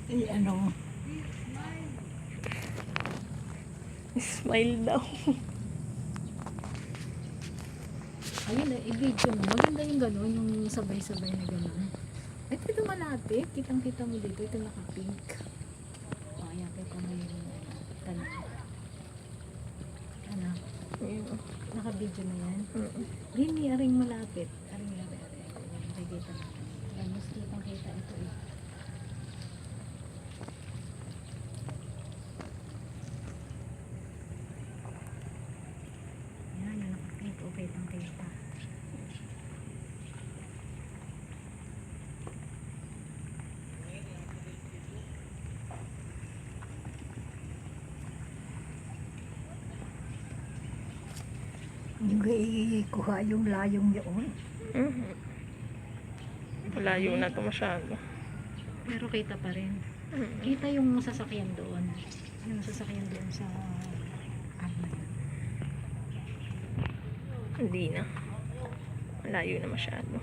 ano, Smile daw. Ayun, i-video mo. Maganda yung gano'n, yung sabay-sabay na gano'n. Ito, ito malapit. Kitang-kita mo dito. Ito naka-pink. O, ayan, kita mo yung tanong. Ano? Ayun. Naka-video na yan. Mm. Hindi, aring malapit. Aring malapit. Nakikita natin. Ayan, mas kitang-kita ito eh. Ayan, yung naka-pink. O, kitang-kita. yung ikuha yung layong yun. Mhm. Malayo na to masyado. Pero kita pa rin. Mm. Kita yung sasakyan doon. Yung sasakyan doon sa ano. Hindi na. Malayo na masyado.